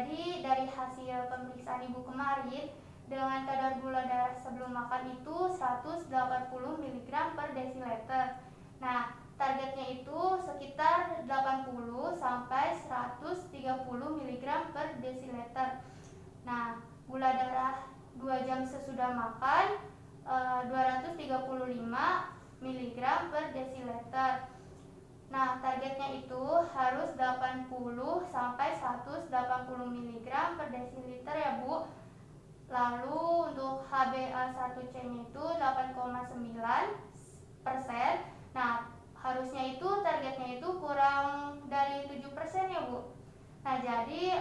Jadi dari hasil pemeriksaan ibu kemarin, dengan kadar gula darah sebelum makan itu 180 mg per desiliter. Nah, targetnya itu sekitar 80 sampai 130 mg per desiliter. Nah, gula darah 2 jam sesudah makan 235 mg per desiliter. Nah, targetnya itu harus 80 sampai 180 mg per desiliter ya, Bu. Lalu untuk HbA1c-nya itu 8,9%. Nah, harusnya itu targetnya itu kurang dari 7% ya, Bu. Nah, jadi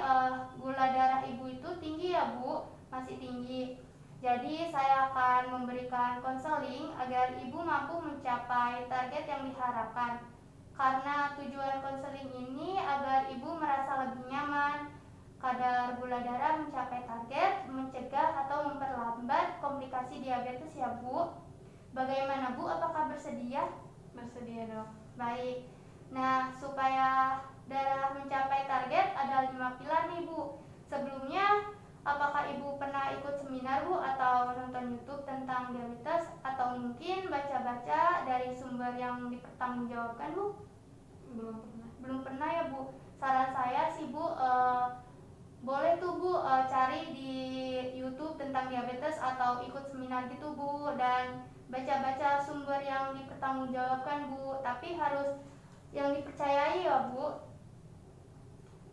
gula darah ibu itu tinggi ya, Bu, masih tinggi. Jadi saya akan memberikan konseling agar ibu mampu mencapai target yang diharapkan. Karena tujuan konseling ini agar ibu merasa lebih nyaman, kadar gula darah mencapai target, mencegah atau memperlambat komplikasi diabetes ya, Bu. Bagaimana, Bu? Apakah bersedia? Bersedia, Dok. Baik. Nah, supaya darah mencapai target ada 5 pilar nih, Bu. Sebelumnya, apakah Ibu pernah ikut seminar, Bu, atau nonton YouTube tentang diabetes, atau mungkin baca-baca dari sumber yang dipertanggungjawabkan, Bu? Belum pernah. Belum pernah ya, Bu. Saran saya sih, Bu, boleh tuh, Bu, cari di YouTube tentang diabetes atau ikut seminar gitu, Bu, dan baca-baca sumber yang dipertanggungjawabkan, Bu. Tapi harus yang dipercayai ya, Bu.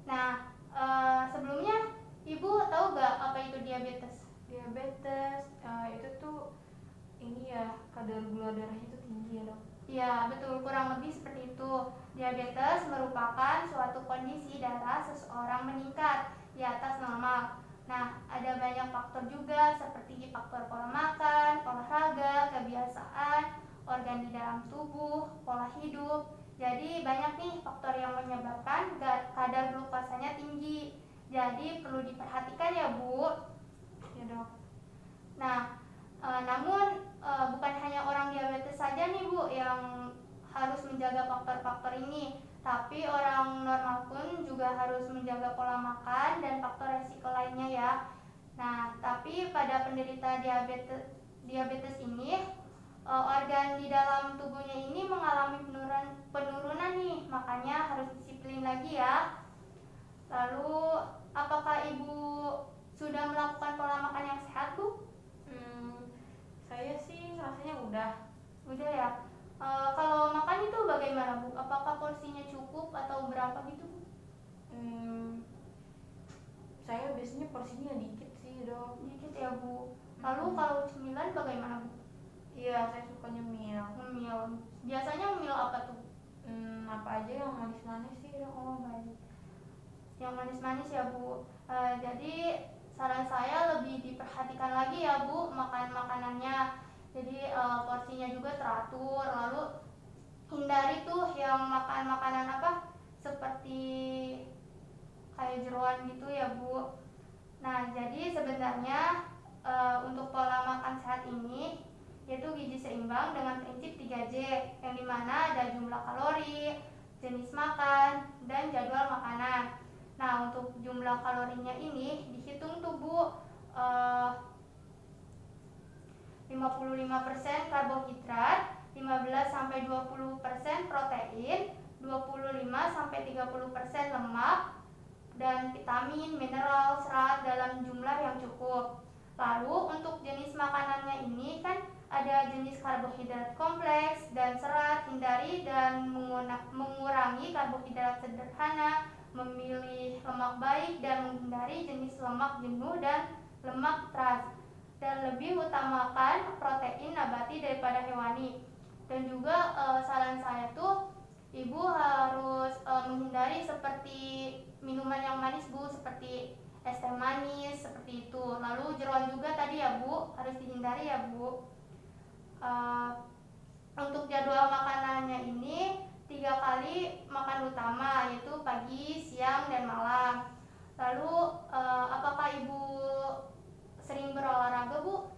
Nah, sebelumnya Ibu tahu gak apa itu diabetes? Diabetes itu tuh ini ya, kadar gula darahnya itu tinggi ya, Dok. Ya, betul, kurang lebih seperti itu. Diabetes merupakan suatu kondisi darah seseorang meningkat di atas normal. Nah, ada banyak faktor juga seperti faktor pola makan, olahraga, kebiasaan, organ di dalam tubuh, pola hidup. Jadi banyak nih faktor yang menyebabkan kadar glukosanya tinggi. Jadi perlu diperhatikan ya, Bu. Ya, Dok. Nah, namun bukan hanya orang diabetes saja nih, Bu, yang harus menjaga faktor-faktor ini, tapi orang normal pun juga harus menjaga pola makan dan faktor resiko lainnya ya. Nah, tapi pada penderita diabetes ini organ di dalam tubuhnya ini mengalami penurunan nih, makanya harus disiplin lagi ya. Lalu, apakah Ibu sudah melakukan pola makan yang sehat, Bu? Saya sih rasanya udah. Udah ya. Kalau makan itu bagaimana, Bu? Apakah porsinya cukup atau berapa gitu, Bu? Saya biasanya porsinya dikit sih, Dok. Dikit ya, Bu. Lalu kalau cemilan bagaimana, Bu? Iya, saya suka nyemil. Ngemil. Biasanya ngemil apa tuh? Apa aja yang manis-manis sih, Dok. Oh, baik. Yang manis-manis ya, Bu. Jadi saran saya lebih diperhatikan lagi ya, Bu, makan makanannya. Jadi porsinya juga teratur. Lalu hindari tuh yang makan makanan apa seperti kayak jeroan gitu ya, Bu. Nah, jadi sebenarnya untuk pola makan sehat ini yaitu gizi seimbang dengan prinsip 3J, yang dimana ada jumlah kalori, jenis makan, dan jadwal makanan. Nah, untuk jumlah kalorinya ini dihitung tuh, Bu, 55% karbohidrat, 15-20% protein, 25-30% lemak, dan vitamin, mineral, serat dalam jumlah yang cukup. Lalu untuk jenis makanannya ini kan ada jenis karbohidrat kompleks dan serat, hindari dan mengurangi karbohidrat sederhana, memilih lemak baik dan menghindari jenis lemak jenuh dan lemak trans, dan lebih utamakan protein nabati daripada hewani. Dan juga saran saya tuh Ibu harus menghindari seperti minuman yang manis, Bu, seperti es teh manis seperti itu. Lalu jeroan juga tadi ya, Bu, harus dihindari ya, Bu. Untuk jadwal makanannya ini 3 kali makan utama, yaitu pagi, siang, dan malam. Lalu apakah Ibu sering berolahraga, Bu?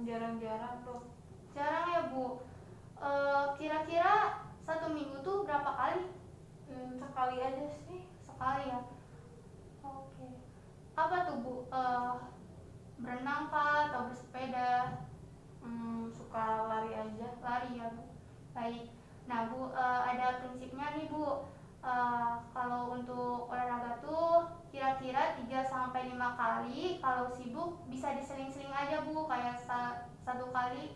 Jarang-jarang, Dok. Jarang ya, Bu. Kira-kira 1 minggu tuh berapa kali? Sekali aja sih. Sekali ya. Oke. apa tuh Bu? Berenang kah atau bersepeda? Suka lari aja. Lari ya Bu. Baik. Nah Bu, ada prinsipnya nih Bu. Kalau untuk olahraga tuh kira-kira 3-5 kali. Kalau sibuk bisa diseling-seling aja Bu, kayak satu kali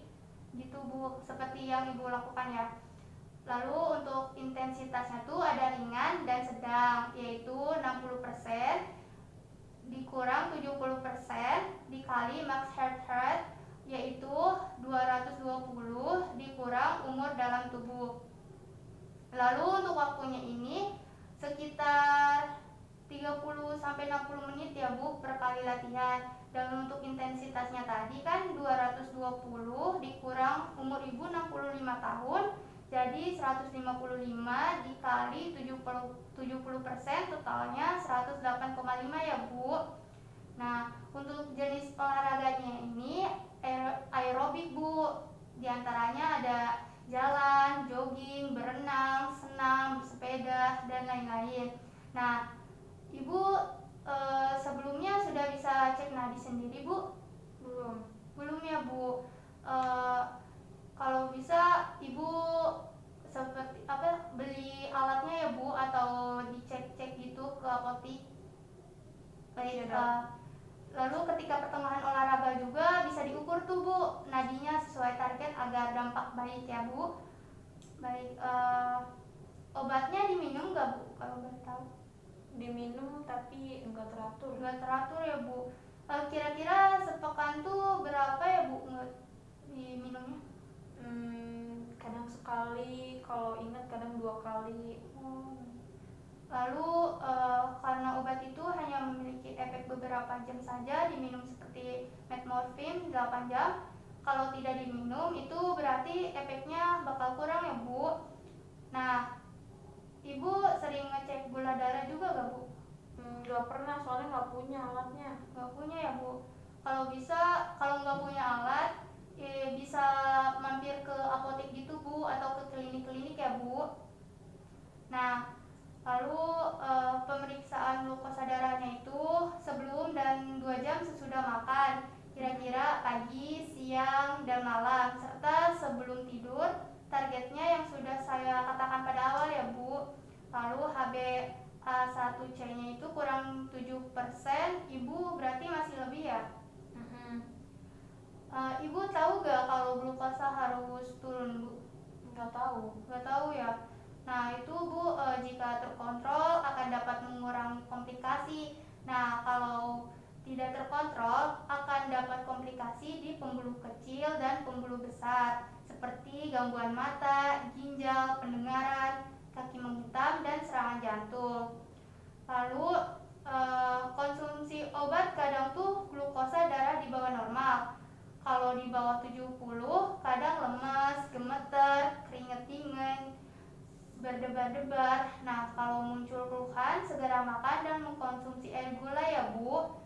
gitu Bu, seperti yang Ibu lakukan ya. Lalu untuk intensitasnya tuh ada ringan dan sedang, yaitu 60% dikurang 70% dikali max heart rate, yaitu 220 dikurang umur dalam tubuh. Lalu untuk waktunya ini sekitar 30-60 menit ya Bu per kali latihan. Dan untuk intensitasnya tadi kan 220 dikurang umur Ibu 65 tahun, jadi 155 dikali 70% totalnya 108,5 ya Bu. Nah, untuk jenis olahraganya ini aerobik Bu. Di antaranya ada jalan, jogging, berenang, senam, bersepeda, dan lain-lain. Nah, Ibu sebelumnya sudah bisa cek nadi sendiri Bu? Belum ya Bu. Kalau bisa Ibu seperti apa, beli alatnya ya Bu, atau dicek-cek gitu ke apotik. Baik. Lalu ketika pertengahan olahraga juga bisa diukur tuh Bu nadinya sesuai target agar dampak baik ya Bu. Baik. Obatnya diminum nggak Bu kalau boleh tahu? Diminum tapi enggak teratur. Nggak teratur ya Bu. Kira-kira sepekan tuh berapa ya Bu diminumnya? Kadang sekali, kalau ingat kadang 2 kali. Lalu karena obat itu hanya memiliki efek beberapa jam saja, diminum seperti metmorfin 8 jam. Kalau tidak diminum itu berarti efeknya bakal kurang ya Bu. Nah, Ibu sering ngecek gula darah juga gak Bu? Nggak pernah, soalnya nggak punya alatnya. Gak punya ya Bu. Kalau bisa, kalau nggak punya alat, bisa mampir ke apotek gitu Bu, atau ke klinik-klinik ya Bu. Nah, lalu pemeriksaan glukosa darahnya itu sebelum dan 2 jam sesudah makan, kira-kira pagi, siang, dan malam, serta sebelum tidur. Targetnya yang sudah saya katakan pada awal ya Bu. Lalu HbA1c-nya itu kurang 7%, Ibu berarti masih lebih ya? Ibu tahu gak kalau glukosa harus turun Bu? Nggak tahu. Nggak tahu ya. Nah itu Bu, jika terkontrol akan dapat mengurangi komplikasi. Nah kalau tidak terkontrol akan dapat komplikasi di pembuluh kecil dan pembuluh besar, seperti gangguan mata, ginjal, pendengaran, kaki menghitam, dan serangan jantung. Lalu konsumsi obat kadang tuh glukosa darah di bawah normal. Kalau di bawah 70 kadang lemas, gemeter, keringat dingin, berdebar-debar. Nah, kalau muncul keluhan segera makan dan mengkonsumsi air gula ya Bu.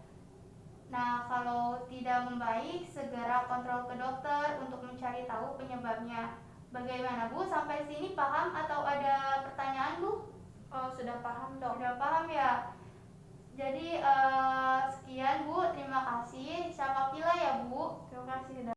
Nah, kalau tidak membaik segera kontrol ke dokter untuk mencari tahu penyebabnya. Bagaimana Bu? Sampai sini paham atau ada pertanyaan Bu? Oh, sudah paham Dok. Sudah paham ya. Jadi sekian Bu, terima kasih. Syafaqila ya Bu. Terima kasih.